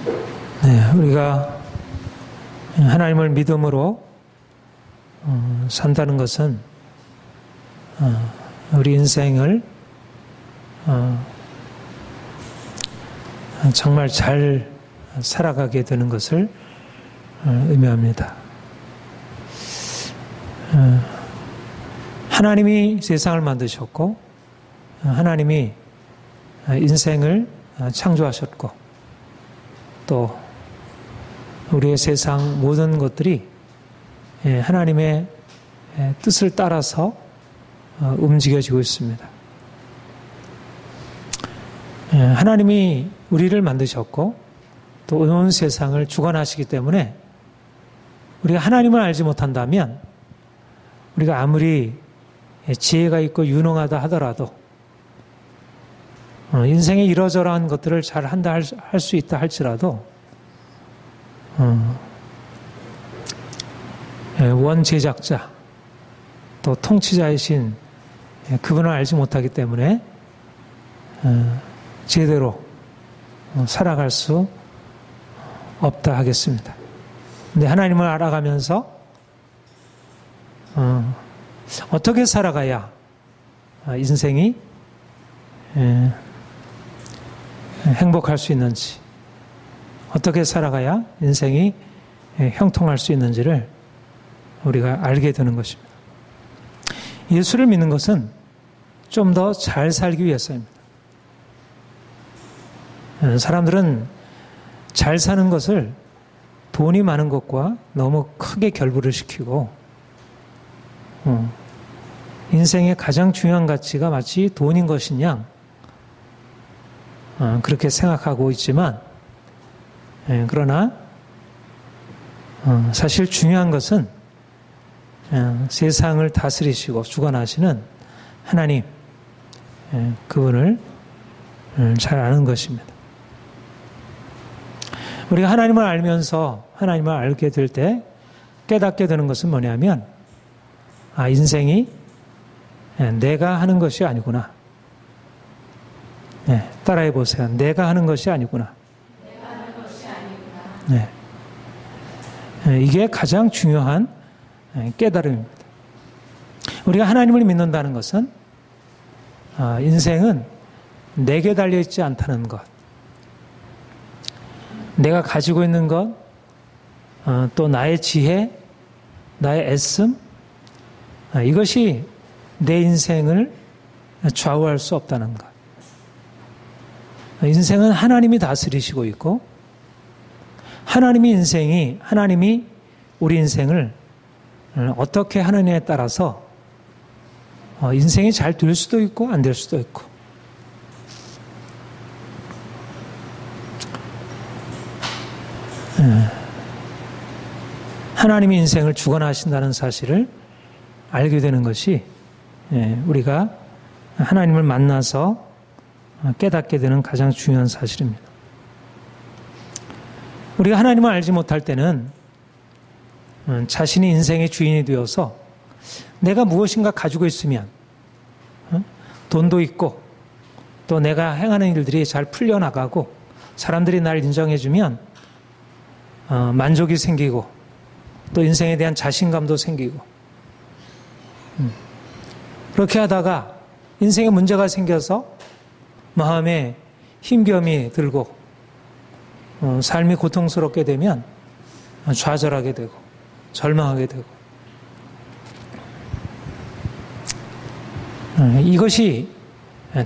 네, 우리가 하나님을 믿음으로 산다는 것은 우리 인생을 정말 잘 살아가게 되는 것을 의미합니다. 하나님이 세상을 만드셨고 하나님이 인생을 창조하셨고 또 우리의 세상 모든 것들이 하나님의 뜻을 따라서 움직여지고 있습니다. 하나님이 우리를 만드셨고 또 온 세상을 주관하시기 때문에 우리가 하나님을 알지 못한다면 우리가 아무리 지혜가 있고 유능하다 하더라도 인생의 이러저러한 것들을 잘 한다 할 수 있다 할지라도 원 제작자 또 통치자이신 그분을 알지 못하기 때문에 제대로 살아갈 수 없다 하겠습니다. 근데 하나님을 알아가면서 어떻게 살아가야 인생이 행복할 수 있는지, 어떻게 살아가야 인생이 형통할 수 있는지를 우리가 알게 되는 것입니다. 예수를 믿는 것은 좀 더 잘 살기 위해서입니다. 사람들은 잘 사는 것을 돈이 많은 것과 너무 크게 결부를 시키고 인생의 가장 중요한 가치가 마치 돈인 것인 양 그렇게 생각하고 있지만 그러나 사실 중요한 것은 세상을 다스리시고 주관하시는 하나님 그분을 잘 아는 것입니다. 우리가 하나님을 알면서 하나님을 알게 될 때 깨닫게 되는 것은 뭐냐면 인생이 내가 하는 것이 아니구나. 네, 따라해 보세요. 내가 하는 것이 아니구나. 내가 하는 것이 아니구나. 네. 이게 가장 중요한 깨달음입니다. 우리가 하나님을 믿는다는 것은 인생은 내게 달려있지 않다는 것, 내가 가지고 있는 것, 또 나의 지혜, 나의 애씀, 이것이 내 인생을 좌우할 수 없다는 것. 인생은 하나님이 다스리시고 있고 하나님이 우리 인생을 어떻게 하느냐에 따라서 인생이 잘 될 수도 있고 안 될 수도 있고 하나님이 인생을 주관하신다는 사실을 알게 되는 것이 우리가 하나님을 만나서 깨닫게 되는 가장 중요한 사실입니다. 우리가 하나님을 알지 못할 때는 자신이 인생의 주인이 되어서 내가 무엇인가 가지고 있으면 돈도 있고 또 내가 행하는 일들이 잘 풀려나가고 사람들이 날 인정해주면 만족이 생기고 또 인생에 대한 자신감도 생기고 그렇게 하다가 인생에 문제가 생겨서 마음에 힘겨움이 들고 삶이 고통스럽게 되면 좌절하게 되고 절망하게 되고 이것이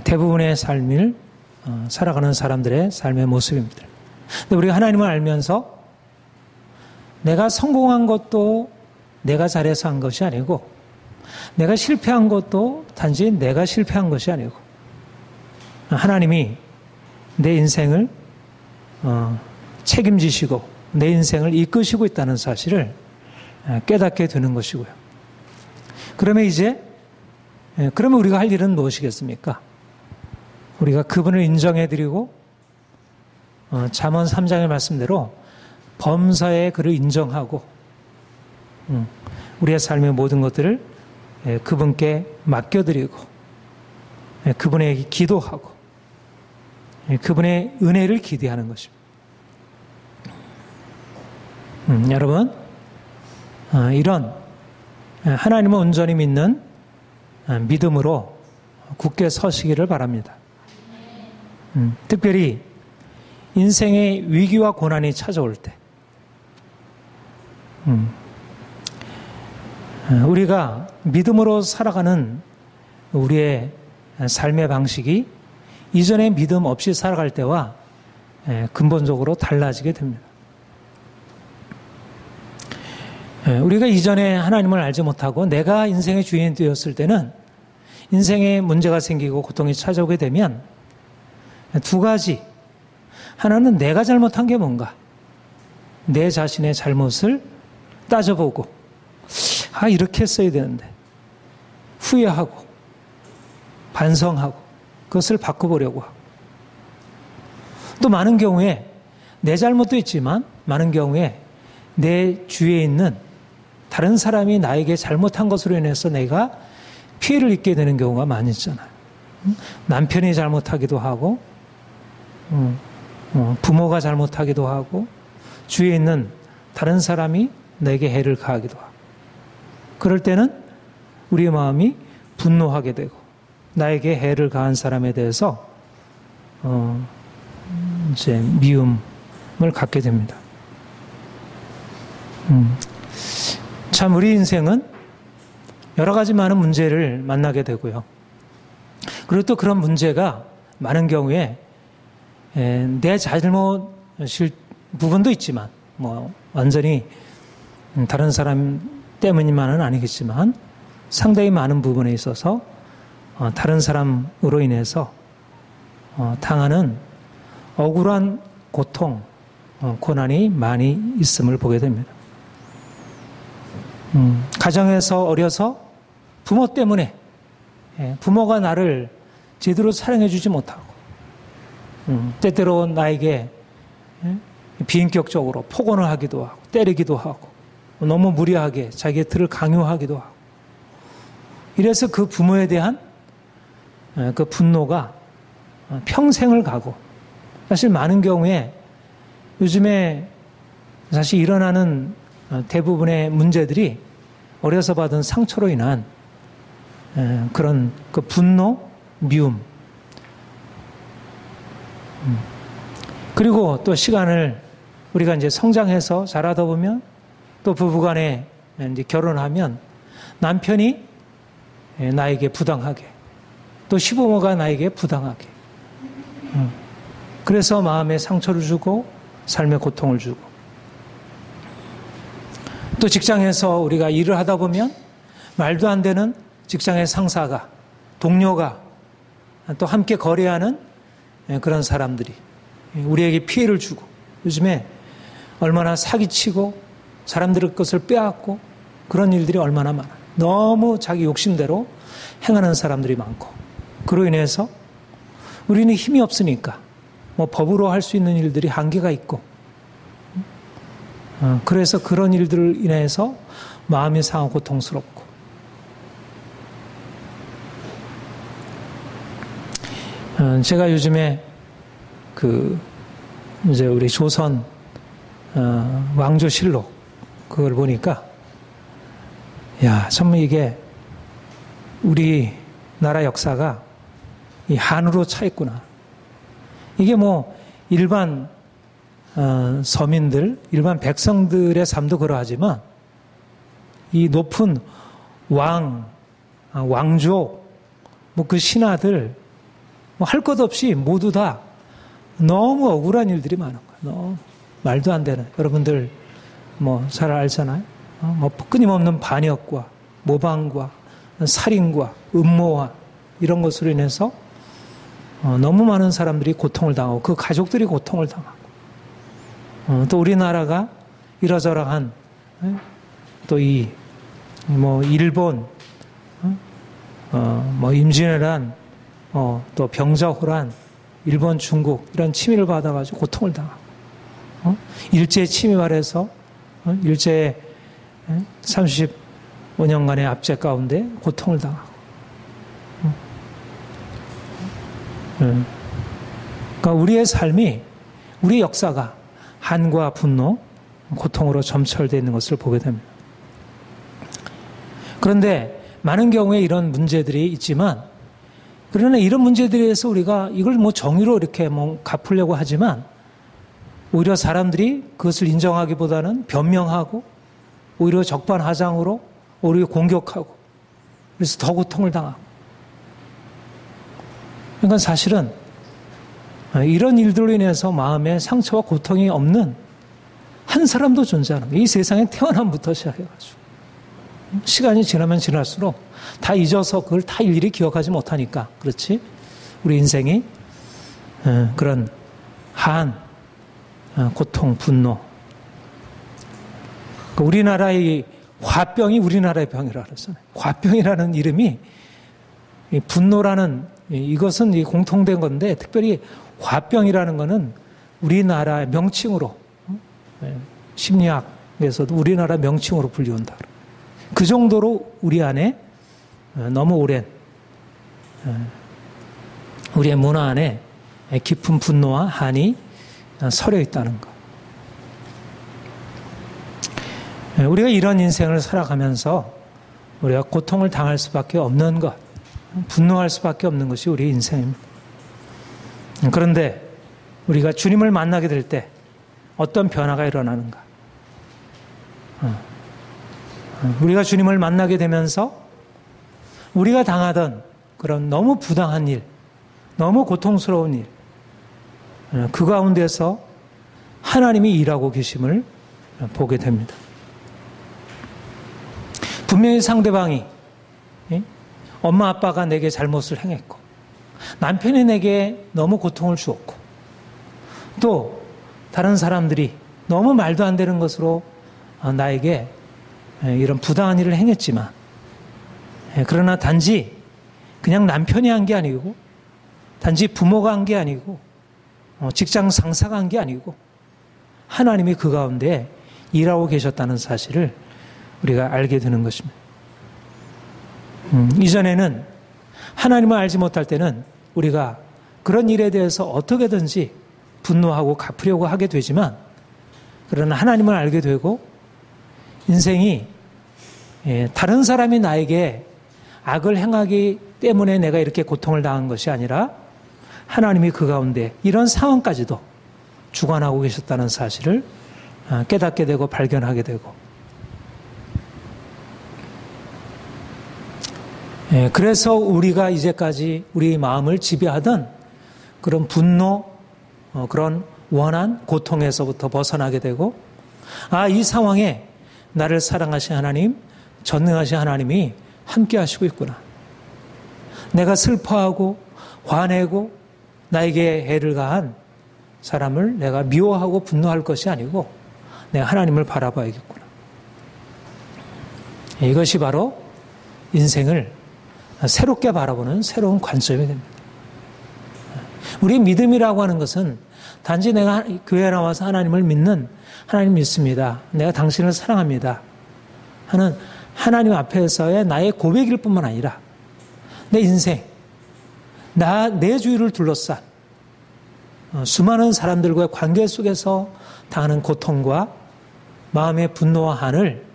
대부분의 삶을 살아가는 사람들의 삶의 모습입니다. 근데 우리가 하나님을 알면서 내가 성공한 것도 내가 잘해서 한 것이 아니고 내가 실패한 것도 단지 내가 실패한 것이 아니고 하나님이 내 인생을 책임지시고 내 인생을 이끄시고 있다는 사실을 깨닫게 되는 것이고요. 그러면 우리가 할 일은 무엇이겠습니까? 우리가 그분을 인정해드리고 잠언 3장의 말씀대로 범사에 그를 인정하고 우리의 삶의 모든 것들을 그분께 맡겨드리고 그분에게 기도하고 그분의 은혜를 기대하는 것입니다. 여러분, 이런 하나님을 온전히 믿는 믿음으로 굳게 서시기를 바랍니다. 특별히 인생의 위기와 고난이 찾아올 때, 우리가 믿음으로 살아가는 우리의 삶의 방식이 이전의 믿음 없이 살아갈 때와 근본적으로 달라지게 됩니다. 우리가 이전에 하나님을 알지 못하고 내가 인생의 주인이 되었을 때는 인생에 문제가 생기고 고통이 찾아오게 되면 두 가지. 하나는 내가 잘못한 게 뭔가. 내 자신의 잘못을 따져보고, 이렇게 했어야 되는데. 후회하고, 반성하고, 그것을 바꿔보려고 하고. 또 많은 경우에 내 잘못도 있지만 많은 경우에 내 주위에 있는 다른 사람이 나에게 잘못한 것으로 인해서 내가 피해를 입게 되는 경우가 많이 있잖아요. 남편이 잘못하기도 하고, 부모가 잘못하기도 하고, 주위에 있는 다른 사람이 내게 해를 가하기도 하고. 그럴 때는 우리의 마음이 분노하게 되고, 나에게 해를 가한 사람에 대해서 이제 미움을 갖게 됩니다. 참 우리 인생은 여러 가지 많은 문제를 만나게 되고요. 그리고 또 그런 문제가 많은 경우에 내 잘못일 부분도 있지만 완전히 다른 사람 때문이만은 아니겠지만 상당히 많은 부분에 있어서 다른 사람으로 인해서 당하는 억울한 고통, 고난이 많이 있음을 보게 됩니다. 가정에서 어려서 부모 때문에 부모가 나를 제대로 사랑해 주지 못하고 때때로 나에게 비인격적으로 폭언을 하기도 하고 때리기도 하고 너무 무리하게 자기의 뜻을 강요하기도 하고 이래서 그 부모에 대한 그 분노가 평생을 가고 사실 많은 경우에 요즘에 사실 일어나는 대부분의 문제들이 어려서 받은 상처로 인한 그런 그 분노, 미움 그리고 또 시간을 우리가 이제 성장해서 자라다 보면 또 부부간에 이제 결혼하면 남편이 나에게 부당하게 또 시부모가 나에게 부당하게 그래서 마음에 상처를 주고 삶의 고통을 주고 또 직장에서 우리가 일을 하다 보면 말도 안 되는 직장의 상사가 동료가 또 함께 거래하는 그런 사람들이 우리에게 피해를 주고 요즘에 얼마나 사기치고 사람들의 것을 빼앗고 그런 일들이 얼마나 많아. 너무 자기 욕심대로 행하는 사람들이 많고 그로 인해서 우리는 힘이 없으니까 법으로 할 수 있는 일들이 한계가 있고 그래서 그런 일들을 인해서 마음이 상하고 고통스럽고 제가 요즘에 이제 우리 조선 왕조실록 그걸 보니까 정말 이게 우리나라 역사가 이 한으로 차 있구나. 이게 일반 서민들, 일반 백성들의 삶도 그러하지만 이 높은 왕족, 그 신하들 할 것 없이 모두 다 너무 억울한 일들이 많은 거예요. 너무 말도 안 되는. 여러분들 잘 알잖아요. 끊임없는 반역과 모방과 살인과 음모와 이런 것으로 인해서 너무 많은 사람들이 고통을 당하고 그 가족들이 고통을 당하고 또 우리나라가 이러저러한 또 일본 임진왜란 또 병자호란 일본 중국 이런 침입을 받아가지고 고통을 당하고 일제에 침입해서 일제에 35년간의 압제 가운데 고통을 당하고 그러니까 우리의 삶이 우리의 역사가 한과 분노 고통으로 점철되어 있는 것을 보게 됩니다. 그런데 많은 경우에 이런 문제들이 있지만, 그러나 이런 문제들에 대해서 우리가 이걸 정의로 이렇게 갚으려고 하지만, 오히려 사람들이 그것을 인정하기보다는 변명하고, 오히려 적반하장으로, 오히려 공격하고, 그래서 더 고통을 당하고. 그러니까 사실은 이런 일들로 인해서 마음에 상처와 고통이 없는 한 사람도 존재하는 거예요. 이 세상에 태어남부터 시작해가지고. 시간이 지나면 지날수록 다 잊어서 그걸 다 일일이 기억하지 못하니까. 그렇지? 우리 인생이 그런 고통, 분노. 우리나라의 화병이 우리나라의 병이라고 그랬잖아요. 화병이라는 이름이 분노라는 이것은 공통된 건데, 특별히 화병이라는 것은 우리나라의 명칭으로, 심리학에서도 우리나라 명칭으로 불리운다. 그 정도로 우리 안에 너무 오랜 우리의 문화 안에 깊은 분노와 한이 서려 있다는 것. 우리가 이런 인생을 살아가면서 우리가 고통을 당할 수밖에 없는 것, 분노할 수밖에 없는 것이 우리 인생입니다. 그런데 우리가 주님을 만나게 될 때 어떤 변화가 일어나는가? 우리가 주님을 만나게 되면서 우리가 당하던 그런 너무 부당한 일, 너무 고통스러운 일, 그 가운데서 하나님이 일하고 계심을 보게 됩니다. 분명히 상대방이, 엄마 아빠가 내게 잘못을 행했고, 남편이 내게 너무 고통을 주었고, 또 다른 사람들이 너무 말도 안 되는 것으로 나에게 이런 부당한 일을 행했지만, 그러나 단지 그냥 남편이 한 게 아니고, 단지 부모가 한 게 아니고, 직장 상사가 한 게 아니고, 하나님이 그 가운데 일하고 계셨다는 사실을 우리가 알게 되는 것입니다. 이전에는 하나님을 알지 못할 때는 우리가 그런 일에 대해서 어떻게든지 분노하고 갚으려고 하게 되지만, 그러나 하나님을 알게 되고 인생이 다른 사람이 나에게 악을 행하기 때문에 내가 이렇게 고통을 당한 것이 아니라 하나님이 그 가운데 이런 상황까지도 주관하고 계셨다는 사실을 깨닫게 되고 발견하게 되고, 그래서 우리가 이제까지 우리 마음을 지배하던 그런 분노, 그런 원한, 고통에서부터 벗어나게 되고, 이 상황에 나를 사랑하신 하나님, 전능하신 하나님이 함께 하시고 있구나. 내가 슬퍼하고 화내고 나에게 해를 가한 사람을 내가 미워하고 분노할 것이 아니고 내가 하나님을 바라봐야겠구나. 이것이 바로 인생을 새롭게 바라보는 새로운 관점이 됩니다. 우리 믿음이라고 하는 것은 단지 내가 교회에 나와서 하나님을 믿는, 하나님 믿습니다, 내가 당신을 사랑합니다 하는 하나님 앞에서의 나의 고백일 뿐만 아니라 내 인생, 내 주위를 둘러싼 수많은 사람들과의 관계 속에서 당하는 고통과 마음의 분노와 한을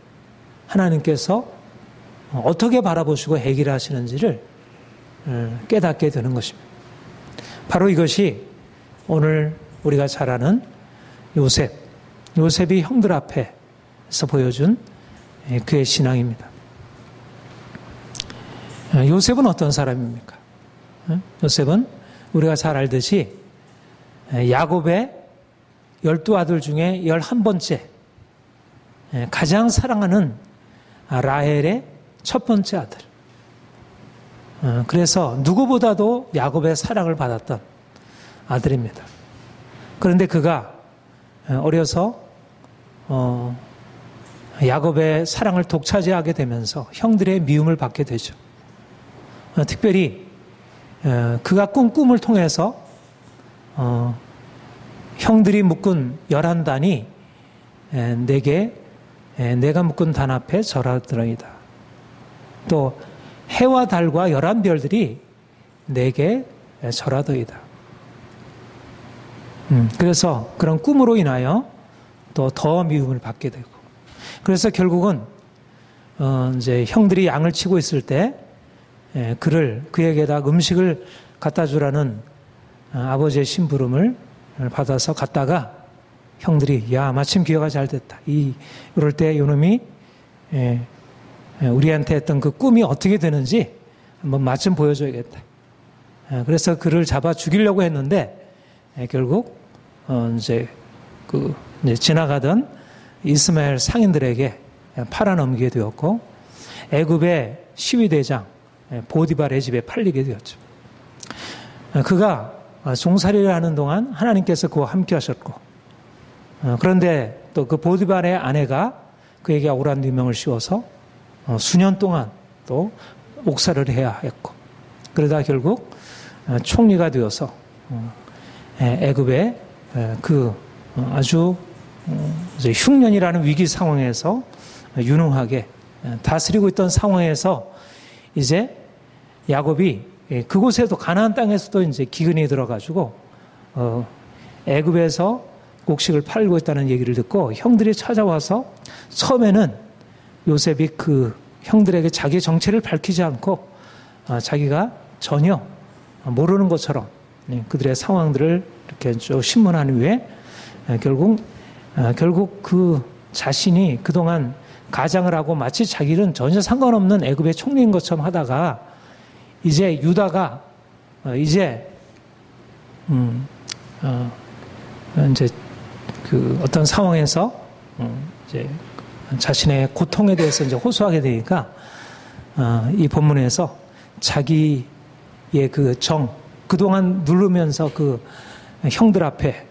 하나님께서 어떻게 바라보시고 해결하시는지를 깨닫게 되는 것입니다. 바로 이것이 오늘 우리가 잘 아는 요셉이 형들 앞에서 보여준 그의 신앙입니다. 요셉은 어떤 사람입니까? 요셉은 우리가 잘 알듯이 야곱의 12아들 중에 11번째, 가장 사랑하는 라헬의 첫 번째 아들. 그래서 누구보다도 야곱의 사랑을 받았던 아들입니다. 그런데 그가 어려서 야곱의 사랑을 독차지하게 되면서 형들의 미움을 받게 되죠. 특별히 그가 꾼 꿈을 통해서 형들이 묶은 11단이 내가 묶은 단 앞에 절하더이다. 또 해와 달과 11별들이 내게 절하더이다. 그래서 그런 꿈으로 인하여 또 더 미움을 받게 되고, 그래서 결국은 이제 형들이 양을 치고 있을 때 그에게다 음식을 갖다 주라는 아버지의 심부름을 받아서 갔다가 형들이 야 마침 기회가 잘 됐다. 이럴 때 요놈이 우리한테 했던 그 꿈이 어떻게 되는지 한번 마침 보여줘야겠다. 그래서 그를 잡아 죽이려고 했는데 결국 이제 지나가던 이스마엘 상인들에게 팔아넘기게 되었고 애굽의 시위대장 보디발의 집에 팔리게 되었죠. 그가 종살이를 하는 동안 하나님께서 그와 함께 하셨고, 그런데 또 그 보디발의 아내가 그에게 억울한 누명을 씌워서 수년 동안 또 옥살이를 해야 했고, 그러다 결국 총리가 되어서 애굽의 그 아주 흉년이라는 위기 상황에서 유능하게 다스리고 있던 상황에서 이제 야곱이 그곳에도 가나안 땅에서도 이제 기근이 들어가지고 애굽에서 곡식을 팔고 있다는 얘기를 듣고 형들이 찾아와서 처음에는 요셉이 그 형들에게 자기의 정체를 밝히지 않고 자기가 전혀 모르는 것처럼 그들의 상황들을 이렇게 쭉 신문한 후에 결국 그 자신이 그동안 가장을 하고 마치 자기는 전혀 상관없는 애굽의 총리인 것처럼 하다가 이제 유다가 이제 그 어떤 상황에서 이제 자신의 고통에 대해서 이제 호소하게 되니까 이 본문에서 자기의 그 그동안 누르면서 그 형들 앞에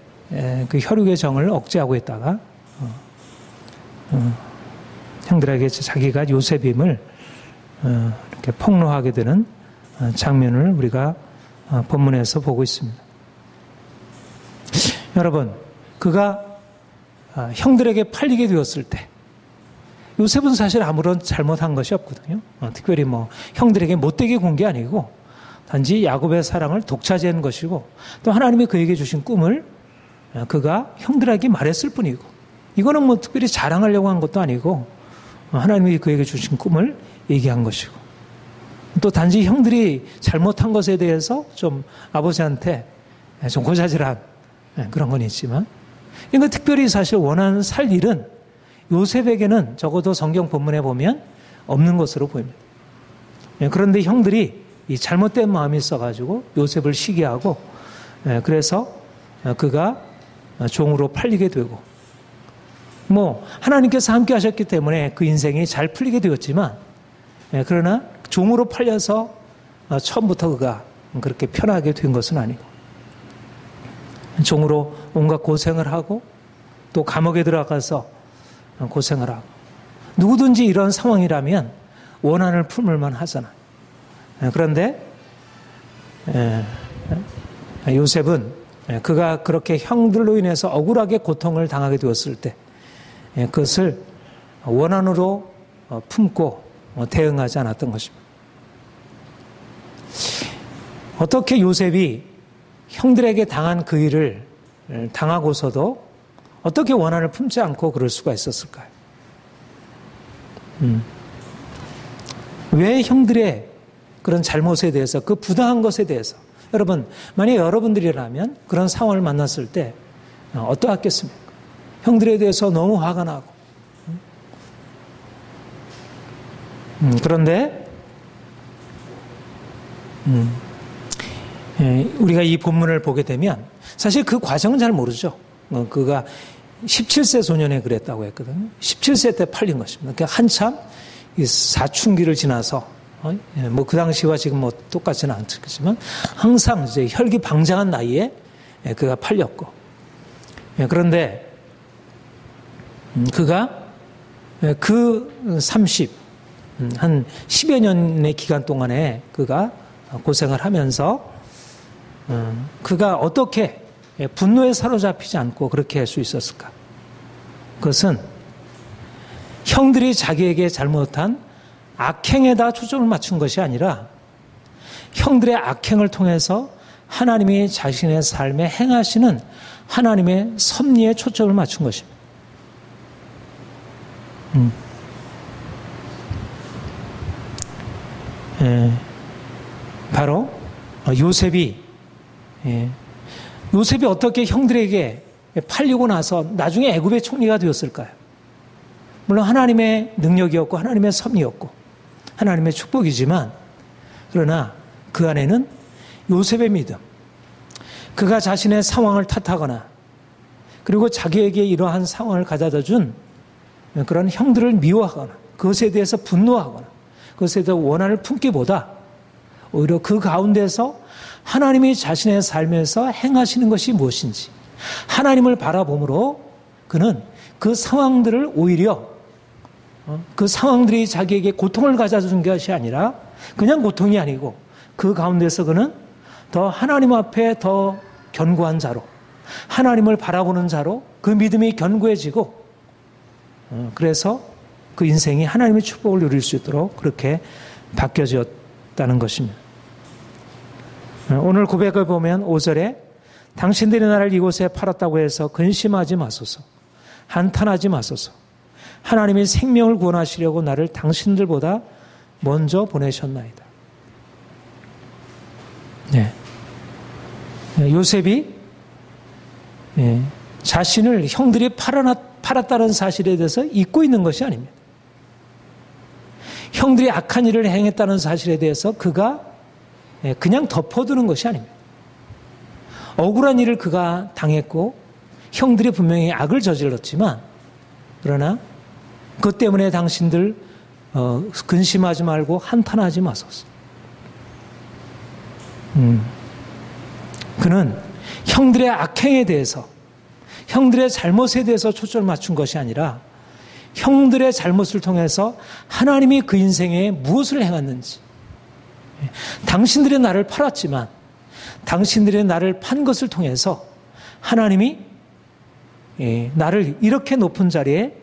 그 혈육의 정을 억제하고 있다가 형들에게 자기가 요셉임을 이렇게 폭로하게 되는 장면을 우리가 본문에서 보고 있습니다. 여러분, 그가 형들에게 팔리게 되었을 때 요셉은 사실 아무런 잘못한 것이 없거든요. 특별히 뭐 형들에게 못되게 군 게 아니고 단지 야곱의 사랑을 독차지한 것이고 또 하나님이 그에게 주신 꿈을 그가 형들에게 말했을 뿐이고 이거는 뭐 특별히 자랑하려고 한 것도 아니고 하나님이 그에게 주신 꿈을 얘기한 것이고 또 단지 형들이 잘못한 것에 대해서 좀 아버지한테 좀 고자질한 그런 건 있지만 이거 특별히 사실 원하는 살 일은 요셉에게는 적어도 성경 본문에 보면 없는 것으로 보입니다. 그런데 형들이 이 잘못된 마음이 있어가지고 요셉을 시기하고 그래서 그가 종으로 팔리게 되고 뭐 하나님께서 함께 하셨기 때문에 그 인생이 잘 풀리게 되었지만 그러나 종으로 팔려서 처음부터 그가 그렇게 편하게 된 것은 아니고 종으로 온갖 고생을 하고 또 감옥에 들어가서 고생을 하고 누구든지 이런 상황이라면 원한을 품을만 하잖아. 그런데 요셉은 그가 그렇게 형들로 인해서 억울하게 고통을 당하게 되었을 때 그것을 원한으로 품고 대응하지 않았던 것입니다. 어떻게 요셉이 형들에게 당한 그 일을 당하고서도 어떻게 원한을 품지 않고 그럴 수가 있었을까요? 왜 형들의 그런 잘못에 대해서 그 부당한 것에 대해서 여러분 만약 여러분들이라면 그런 상황을 만났을 때 어떠했겠습니까? 형들에 대해서 너무 화가 나고 그런데 우리가 이 본문을 보게 되면 사실 그 과정은 잘 모르죠. 그가 17세 소년에 그랬다고 했거든요. 17세 때 팔린 것입니다. 그러니까 한참 이 사춘기를 지나서 뭐 그 당시와 지금 뭐 똑같지는 않겠지만 항상 이제 혈기방장한 나이에 그가 팔렸고 그런데 그가 그 한 10여 년의 기간 동안에 그가 고생을 하면서 그가 어떻게 분노에 사로잡히지 않고 그렇게 할 수 있었을까? 그것은 형들이 자기에게 잘못한 악행에다 초점을 맞춘 것이 아니라 형들의 악행을 통해서 하나님이 자신의 삶에 행하시는 하나님의 섭리에 초점을 맞춘 것입니다. 바로 요셉이 어떻게 형들에게 팔리고 나서 나중에 애굽의 총리가 되었을까요? 물론 하나님의 능력이었고 하나님의 섭리였고 하나님의 축복이지만 그러나 그 안에는 요셉의 믿음, 그가 자신의 상황을 탓하거나 그리고 자기에게 이러한 상황을 가져다 준 그런 형들을 미워하거나 그것에 대해서 분노하거나 그것에 대해서 원한을 품기보다 오히려 그 가운데서 하나님이 자신의 삶에서 행하시는 것이 무엇인지 하나님을 바라봄으로 그는 그 상황들을 오히려 그 상황들이 자기에게 고통을 가져다 준 것이 아니라 그냥 고통이 아니고 그 가운데서 그는 더 하나님 앞에 더 견고한 자로 하나님을 바라보는 자로 그 믿음이 견고해지고 그래서 그 인생이 하나님의 축복을 누릴 수 있도록 그렇게 바뀌어졌다는 것입니다. 오늘 고백을 보면 5절에 당신들이 나를 이곳에 팔았다고 해서 근심하지 마소서, 한탄하지 마소서. 하나님이 생명을 구원하시려고 나를 당신들보다 먼저 보내셨나이다. 요셉이 자신을 형들이 팔았다는 사실에 대해서 잊고 있는 것이 아닙니다. 형들이 악한 일을 행했다는 사실에 대해서 그가 그냥 덮어두는 것이 아닙니다. 억울한 일을 그가 당했고 형들이 분명히 악을 저질렀지만 그러나 그것 때문에 당신들 근심하지 말고 한탄하지 마소서. 그는 형들의 악행에 대해서 형들의 잘못에 대해서 초점을 맞춘 것이 아니라 형들의 잘못을 통해서 하나님이 그 인생에 무엇을 행했는지 당신들이 나를 팔았지만 당신들이 나를 판 것을 통해서 하나님이 나를 이렇게 높은 자리에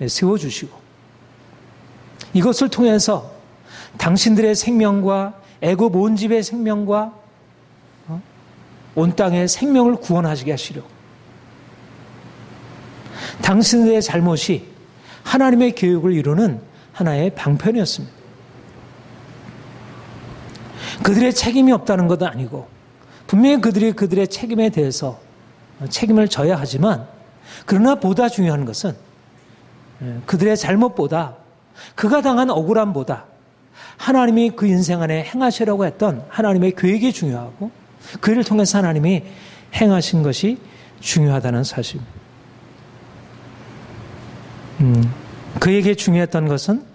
세워주시고 이것을 통해서 당신들의 생명과 애굽 온 집의 생명과 온 땅의 생명을 구원하시게 하시려고 당신들의 잘못이 하나님의 계획을 이루는 하나의 방편이었습니다. 그들의 책임이 없다는 것도 아니고 분명히 그들의 책임에 대해서 책임을 져야 하지만 그러나 보다 중요한 것은 그들의 잘못보다 그가 당한 억울함보다 하나님이 그 인생 안에 행하시려고 했던 하나님의 계획이 중요하고 그 일을 통해서 하나님이 행하신 것이 중요하다는 사실입니다. 그에게 중요했던 것은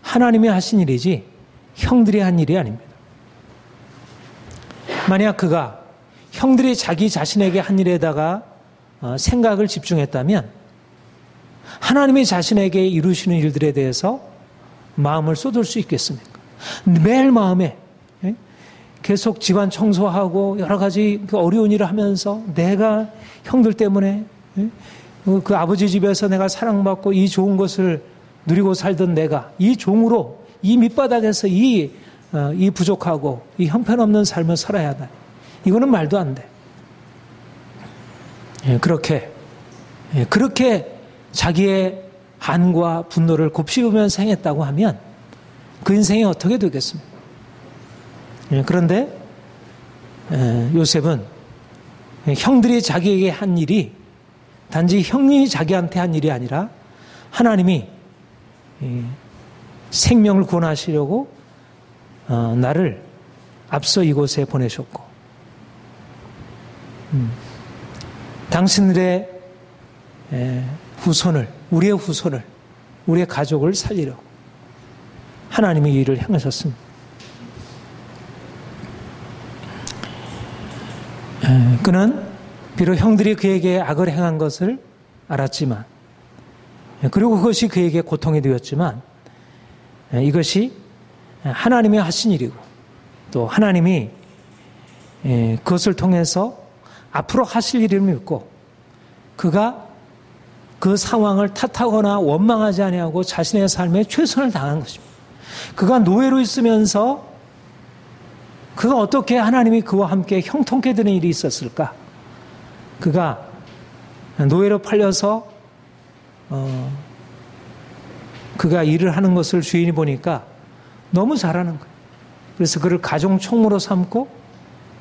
하나님이 하신 일이지 형들이 한 일이 아닙니다. 만약 그가 형들이 자기 자신에게 한 일에다가 생각을 집중했다면 하나님이 자신에게 이루시는 일들에 대해서 마음을 쏟을 수 있겠습니까? 매일 마음에 계속 집안 청소하고 여러 가지 어려운 일을 하면서 내가 형들 때문에 그 아버지 집에서 내가 사랑받고 이 좋은 것을 누리고 살던 내가 이 종으로 이 밑바닥에서 이 부족하고 이 형편없는 삶을 살아야 한다. 이거는 말도 안 돼. 그렇게 자기의 한과 분노를 곱씹으면서 행했다고 하면 그 인생이 어떻게 되겠습니까? 그런데 요셉은 형들이 자기에게 한 일이 단지 형이 자기한테 한 일이 아니라 하나님이 생명을 구원하시려고 나를 앞서 이곳에 보내셨고 당신들의 후손을 우리의 후손을 우리의 가족을 살리려고 하나님이 이 일을 행하셨습니다. 그는 비록 형들이 그에게 악을 행한 것을 알았지만 그리고 그것이 그에게 고통이 되었지만 이것이 하나님이 하신 일이고 또 하나님이 그것을 통해서 앞으로 하실 일을 믿고 그가 그 상황을 탓하거나 원망하지 아니하고 자신의 삶에 최선을 다한 것입니다. 그가 노예로 있으면서 그가 어떻게 하나님이 그와 함께 형통케 되는 일이 있었을까? 그가 노예로 팔려서 그가 일을 하는 것을 주인이 보니까 너무 잘하는 거예요. 그래서 그를 가정 총무로 삼고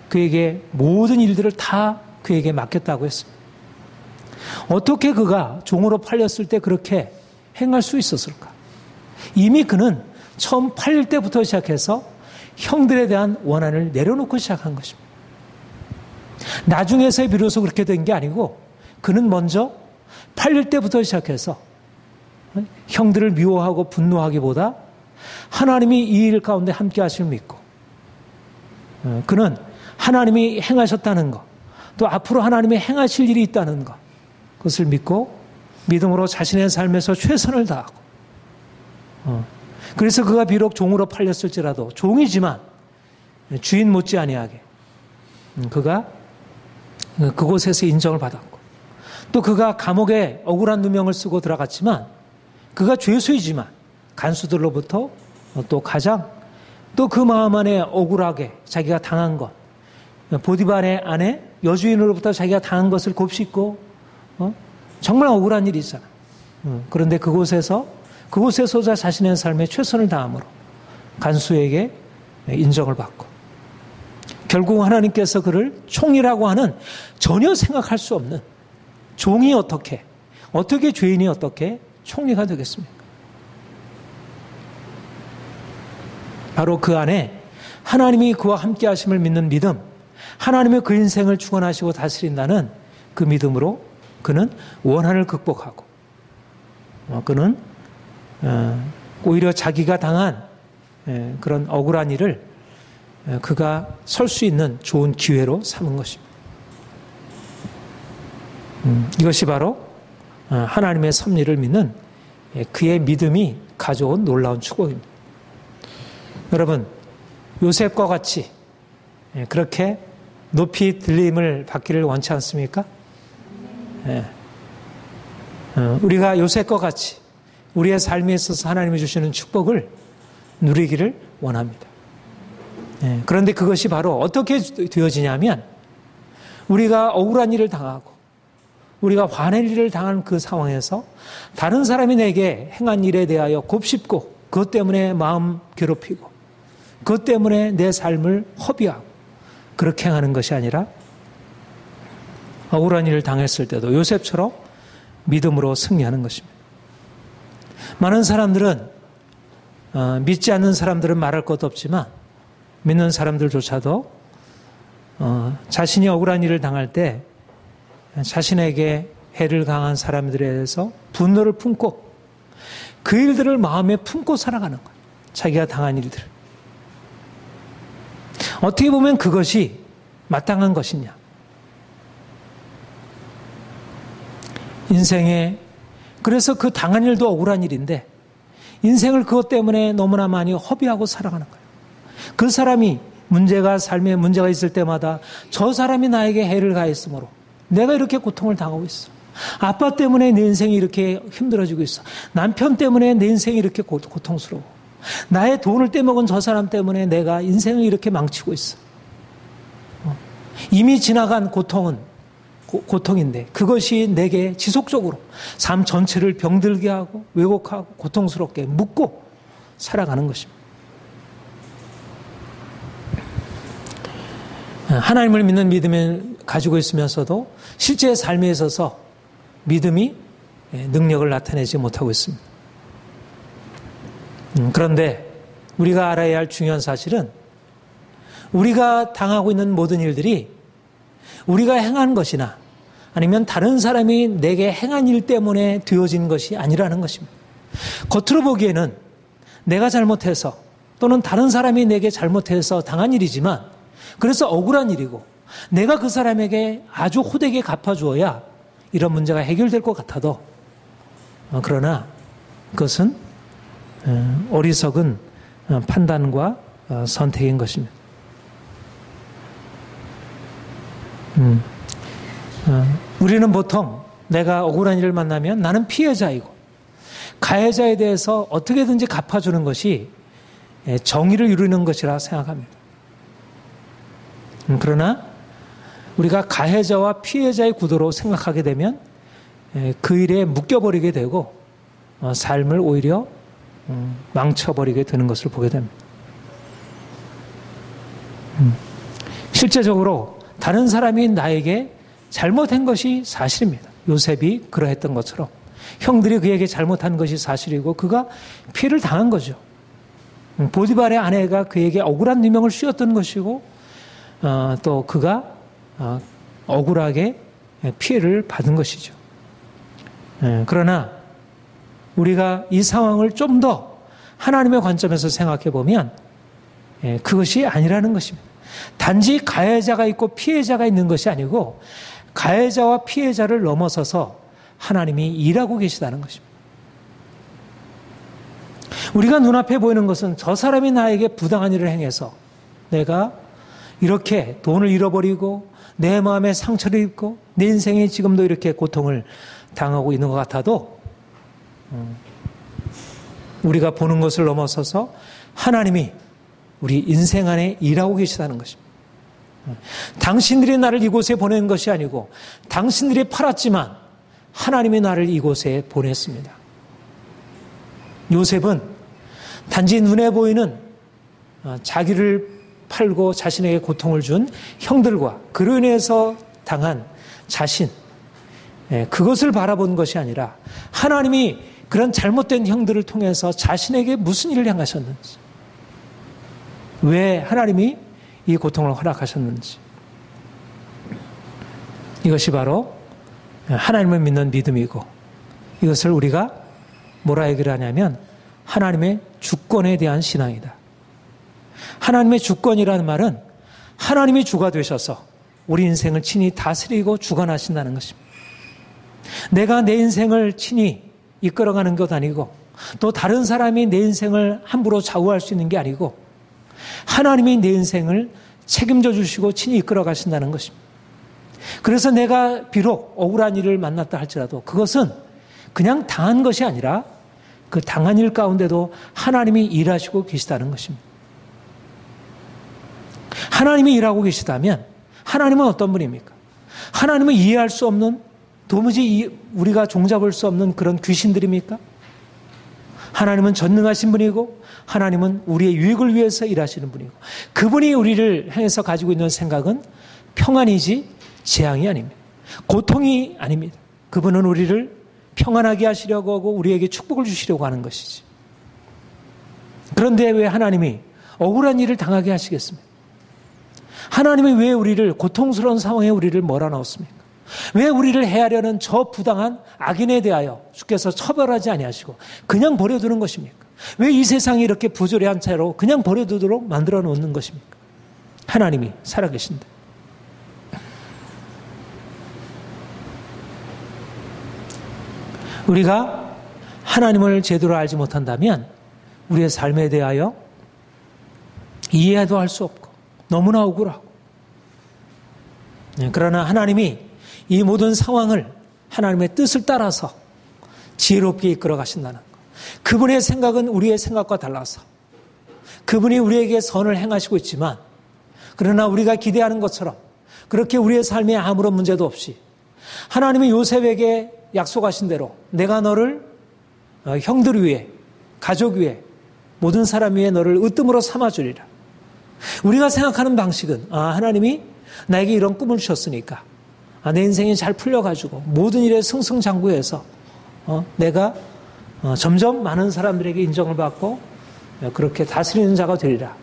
그에게 모든 일들을 다 그에게 맡겼다고 했습니다. 어떻게 그가 종으로 팔렸을 때 그렇게 행할 수 있었을까? 이미 그는 처음 팔릴 때부터 시작해서 형들에 대한 원한을 내려놓고 시작한 것입니다. 나중에서 비로소 그렇게 된 게 아니고 그는 먼저 팔릴 때부터 시작해서 형들을 미워하고 분노하기보다 하나님이 이 일 가운데 함께 하심을 믿고 그는 하나님이 행하셨다는 것, 또 앞으로 하나님이 행하실 일이 있다는 것, 그것을 믿고 믿음으로 자신의 삶에서 최선을 다하고 그래서 그가 비록 종으로 팔렸을지라도 종이지만 주인 못지 아니하게 그가 그곳에서 인정을 받았고 또 그가 감옥에 억울한 누명을 쓰고 들어갔지만 그가 죄수이지만 간수들로부터 또 가장 또 그 마음 안에 억울하게 자기가 당한 것 보디발의 아내 여주인으로부터 자기가 당한 것을 곱씹고 정말 억울한 일이 있잖아. 그런데 그곳에서자 자신의 삶에 최선을 다함으로 간수에게 인정을 받고 결국 하나님께서 그를 총이라고 하는 전혀 생각할 수 없는 종이 어떻게 죄인이 어떻게 총리가 되겠습니까? 바로 그 안에 하나님이 그와 함께 하심을 믿는 믿음, 하나님의 그 인생을 주관하시고 다스린다는 그 믿음으로 그는 원한을 극복하고 그는 오히려 자기가 당한 그런 억울한 일을 그가 설 수 있는 좋은 기회로 삼은 것입니다. 이것이 바로 하나님의 섭리를 믿는 그의 믿음이 가져온 놀라운 축복입니다. 여러분, 요셉과 같이 그렇게 높이 들림을 받기를 원치 않습니까? 우리가 요셉과 같이 우리의 삶에 있어서 하나님이 주시는 축복을 누리기를 원합니다. 그런데 그것이 바로 어떻게 되어지냐면 우리가 억울한 일을 당하고 우리가 화낼 일을 당한 그 상황에서 다른 사람이 내게 행한 일에 대하여 곱씹고 그것 때문에 마음 괴롭히고 그것 때문에 내 삶을 허비하고 그렇게 행하는 것이 아니라 억울한 일을 당했을 때도 요셉처럼 믿음으로 승리하는 것입니다. 많은 사람들은 믿지 않는 사람들은 말할 것도 없지만 믿는 사람들조차도 자신이 억울한 일을 당할 때 자신에게 해를 강한 사람들에 대해서 분노를 품고 그 일들을 마음에 품고 살아가는 거예요. 자기가 당한 일들을. 어떻게 보면 그것이 마땅한 것이냐. 인생에 그래서 그 당한 일도 억울한 일인데 인생을 그것 때문에 너무나 많이 허비하고 살아가는 거예요. 그 사람이 삶에 문제가 있을 때마다 저 사람이 나에게 해를 가했으므로 내가 이렇게 고통을 당하고 있어. 아빠 때문에 내 인생이 이렇게 힘들어지고 있어. 남편 때문에 내 인생이 이렇게 고통스러워. 나의 돈을 떼먹은 저 사람 때문에 내가 인생을 이렇게 망치고 있어. 이미 지나간 고통은 고통인데 그것이 내게 지속적으로 삶 전체를 병들게 하고 왜곡하고 고통스럽게 묶고 살아가는 것입니다. 하나님을 믿는 믿음을 가지고 있으면서도 실제 삶에 있어서 믿음이 능력을 나타내지 못하고 있습니다. 그런데 우리가 알아야 할 중요한 사실은 우리가 당하고 있는 모든 일들이 우리가 행한 것이나 아니면 다른 사람이 내게 행한 일 때문에 되어진 것이 아니라는 것입니다. 겉으로 보기에는 내가 잘못해서 또는 다른 사람이 내게 잘못해서 당한 일이지만 그래서 억울한 일이고 내가 그 사람에게 아주 호되게 갚아주어야 이런 문제가 해결될 것 같아도 그러나 그것은 어리석은 판단과 선택인 것입니다. 우리는 보통 내가 억울한 일을 만나면 나는 피해자이고 가해자에 대해서 어떻게든지 갚아주는 것이 정의를 이루는 것이라 생각합니다. 그러나 우리가 가해자와 피해자의 구도로 생각하게 되면 그 일에 묶여버리게 되고 삶을 오히려 망쳐버리게 되는 것을 보게 됩니다. 실제적으로 다른 사람이 나에게 잘못한 것이 사실입니다. 요셉이 그러했던 것처럼 형들이 그에게 잘못한 것이 사실이고 그가 피해를 당한 거죠. 보디발의 아내가 그에게 억울한 누명을 씌웠던 것이고 또 그가 억울하게 피해를 받은 것이죠. 그러나 우리가 이 상황을 좀 더 하나님의 관점에서 생각해 보면 그것이 아니라는 것입니다. 단지 가해자가 있고 피해자가 있는 것이 아니고 가해자와 피해자를 넘어서서 하나님이 일하고 계시다는 것입니다. 우리가 눈앞에 보이는 것은 저 사람이 나에게 부당한 일을 행해서 내가 이렇게 돈을 잃어버리고 내 마음에 상처를 입고 내 인생에 지금도 이렇게 고통을 당하고 있는 것 같아도 우리가 보는 것을 넘어서서 하나님이 우리 인생 안에 일하고 계시다는 것입니다. 당신들이 나를 이곳에 보낸 것이 아니고 당신들이 팔았지만 하나님이 나를 이곳에 보냈습니다. 요셉은 단지 눈에 보이는 자기를 팔고 자신에게 고통을 준 형들과 그로 인해서 당한 자신, 그것을 바라본 것이 아니라 하나님이 그런 잘못된 형들을 통해서 자신에게 무슨 일을 행하셨는지, 왜 하나님이 이 고통을 허락하셨는지, 이것이 바로 하나님을 믿는 믿음이고, 이것을 우리가 뭐라 얘기를 하냐면 하나님의 주권에 대한 신앙이다. 하나님의 주권이라는 말은 하나님이 주가 되셔서 우리 인생을 친히 다스리고 주관하신다는 것입니다. 내가 내 인생을 친히 이끌어가는 것 아니고 또 다른 사람이 내 인생을 함부로 좌우할 수 있는 게 아니고 하나님이 내 인생을 책임져 주시고 친히 이끌어 가신다는 것입니다. 그래서 내가 비록 억울한 일을 만났다 할지라도 그것은 그냥 당한 것이 아니라 그 당한 일 가운데도 하나님이 일하시고 계시다는 것입니다. 하나님이 일하고 계시다면 하나님은 어떤 분입니까? 하나님은 이해할 수 없는, 도무지 우리가 종잡을 수 없는 그런 귀신들입니까? 하나님은 전능하신 분이고 하나님은 우리의 유익을 위해서 일하시는 분이고 그분이 우리를 향해서 가지고 있는 생각은 평안이지 재앙이 아닙니다. 고통이 아닙니다. 그분은 우리를 평안하게 하시려고 하고 우리에게 축복을 주시려고 하는 것이지. 그런데 왜 하나님이 억울한 일을 당하게 하시겠습니까? 하나님이 왜 우리를 고통스러운 상황에 우리를 몰아넣었습니까? 왜 우리를 해하려는 저 부당한 악인에 대하여 주께서 처벌하지 아니하시고 그냥 버려두는 것입니까? 왜 이 세상이 이렇게 부조리한 채로 그냥 버려두도록 만들어 놓는 것입니까? 하나님이 살아계신데. 우리가 하나님을 제대로 알지 못한다면 우리의 삶에 대하여 이해도 할 수 없고 너무나 억울하고, 그러나 하나님이 이 모든 상황을 하나님의 뜻을 따라서 지혜롭게 이끌어 가신다는 것. 그분의 생각은 우리의 생각과 달라서 그분이 우리에게 선을 행하시고 있지만 그러나 우리가 기대하는 것처럼 그렇게 우리의 삶에 아무런 문제도 없이 하나님이 요셉에게 약속하신 대로 내가 너를 형들 위에, 가족 위에, 모든 사람 위에 너를 으뜸으로 삼아주리라. 우리가 생각하는 방식은 하나님이 나에게 이런 꿈을 주셨으니까 내 인생이 잘 풀려가지고 모든 일에 승승장구해서 내가 점점 많은 사람들에게 인정을 받고 그렇게 다스리는 자가 되리라.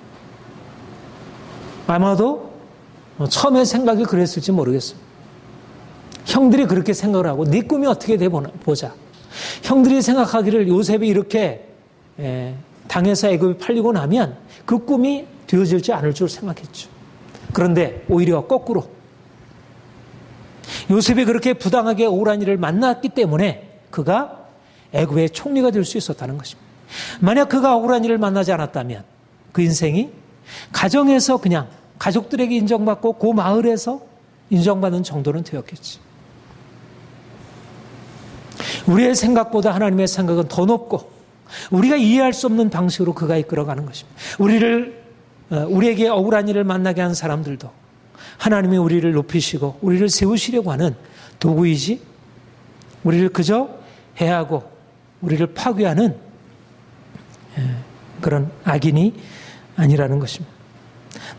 아마도 처음에 생각이 그랬을지 모르겠습니다. 형들이 그렇게 생각을 하고 네 꿈이 어떻게 돼 보자. 형들이 생각하기를 요셉이 이렇게 당해서 애굽에 팔리고 나면 그 꿈이 되어질지 않을 줄 생각했죠. 그런데 오히려 거꾸로 요셉이 그렇게 부당하게 억울한 일을 만났기 때문에 그가 애굽의 총리가 될 수 있었다는 것입니다. 만약 그가 억울한 일을 만나지 않았다면 그 인생이 가정에서 그냥 가족들에게 인정받고 그 마을에서 인정받는 정도는 되었겠지. 우리의 생각보다 하나님의 생각은 더 높고 우리가 이해할 수 없는 방식으로 그가 이끌어가는 것입니다. 우리에게 억울한 일을 만나게 한 사람들도 하나님이 우리를 높이시고 우리를 세우시려고 하는 도구이지 우리를 그저 해하고 우리를 파괴하는 그런 악인이 아니라는 것입니다.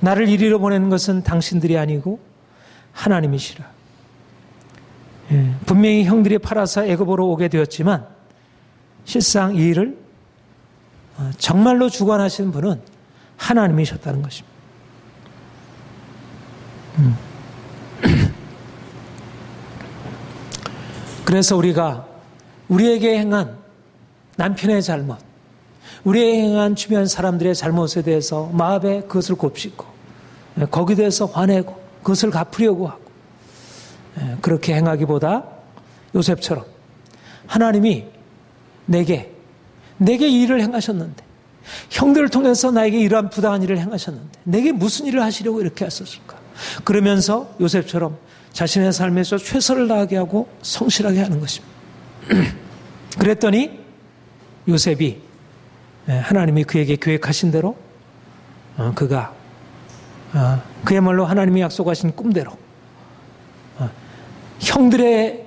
나를 이리로 보내는 것은 당신들이 아니고 하나님이시라. 분명히 형들이 팔아서 애굽으로 오게 되었지만 실상 이 일을 정말로 주관하시는 분은 하나님이셨다는 것입니다. 그래서 우리가 우리에게 행한 남편의 잘못, 우리에게 행한 주변 사람들의 잘못에 대해서 마음에 그것을 곱씹고 거기에 대해서 화내고 그것을 갚으려고 하고 그렇게 행하기보다 요셉처럼 하나님이 내게 이 일을 행하셨는데, 형들을 통해서 나에게 이러한 부당한 일을 행하셨는데 내게 무슨 일을 하시려고 이렇게 하셨을까? 그러면서 요셉처럼 자신의 삶에서 최선을 다하게 하고 성실하게 하는 것입니다. 그랬더니 요셉이 하나님이 그에게 계획하신 대로 그가 그야말로 하나님이 약속하신 꿈대로 형들이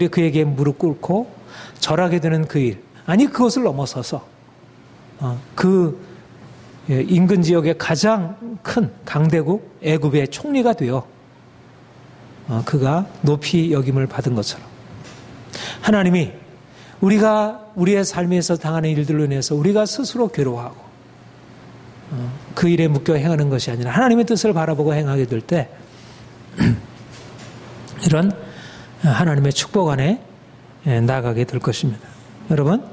그에게 무릎 꿇고 절하게 되는 그 일, 아니 그것을 넘어서서 그 인근 지역의 가장 큰 강대국 애굽의 총리가 되어 그가 높이 여김을 받은 것처럼 하나님이 우리가 우리의 삶에서 당하는 일들로 인해서 우리가 스스로 괴로워하고 그 일에 묶여 행하는 것이 아니라 하나님의 뜻을 바라보고 행하게 될 때 이런 하나님의 축복 안에 나가게 될 것입니다. 여러분,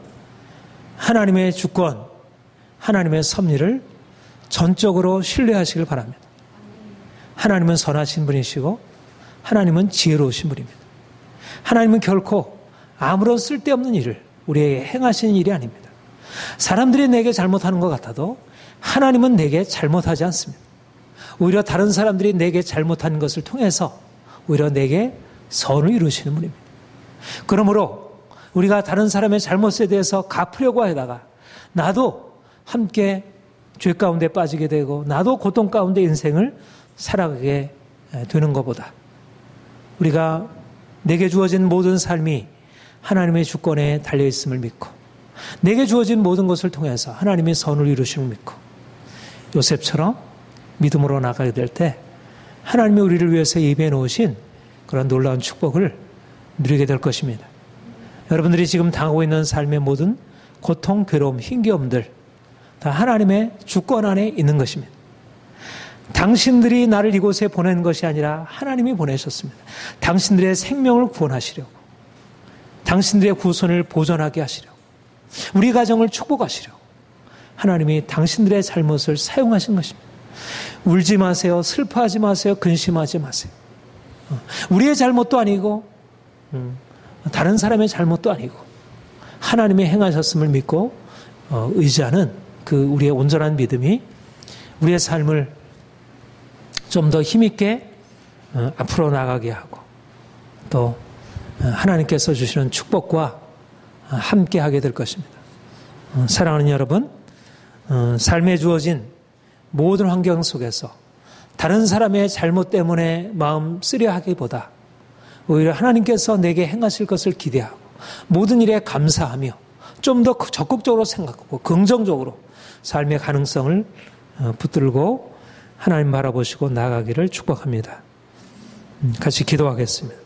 하나님의 주권, 하나님의 섭리를 전적으로 신뢰하시길 바랍니다. 하나님은 선하신 분이시고 하나님은 지혜로우신 분입니다. 하나님은 결코 아무런 쓸데없는 일을 우리에게 행하시는 일이 아닙니다. 사람들이 내게 잘못하는 것 같아도 하나님은 내게 잘못하지 않습니다. 오히려 다른 사람들이 내게 잘못한 것을 통해서 오히려 내게 선을 이루시는 분입니다. 그러므로 우리가 다른 사람의 잘못에 대해서 갚으려고 하다가 나도 함께 죄 가운데 빠지게 되고 나도 고통 가운데 인생을 살아가게 되는 것보다 우리가 내게 주어진 모든 삶이 하나님의 주권에 달려있음을 믿고 내게 주어진 모든 것을 통해서 하나님의 선을 이루심을 믿고 요셉처럼 믿음으로 나가게 될 때 하나님이 우리를 위해서 예비해 놓으신 그런 놀라운 축복을 누리게 될 것입니다. 여러분들이 지금 당하고 있는 삶의 모든 고통, 괴로움, 힘겨움들 다 하나님의 주권 안에 있는 것입니다. 당신들이 나를 이곳에 보낸 것이 아니라 하나님이 보내셨습니다. 당신들의 생명을 구원하시려고, 당신들의 구원을 보존하게 하시려고, 우리 가정을 축복하시려고 하나님이 당신들의 잘못을 사용하신 것입니다. 울지 마세요. 슬퍼하지 마세요. 근심하지 마세요. 우리의 잘못도 아니고 다른 사람의 잘못도 아니고 하나님이 행하셨음을 믿고 의지하는 그 우리의 온전한 믿음이 우리의 삶을 좀 더 힘있게 앞으로 나가게 하고 또 하나님께서 주시는 축복과 함께 하게 될 것입니다. 사랑하는 여러분, 삶에 주어진 모든 환경 속에서 다른 사람의 잘못 때문에 마음 쓰려하기보다 오히려 하나님께서 내게 행하실 것을 기대하고 모든 일에 감사하며 좀 더 적극적으로 생각하고 긍정적으로 삶의 가능성을 붙들고 하나님 바라보시고 나아가기를 축복합니다. 같이 기도하겠습니다.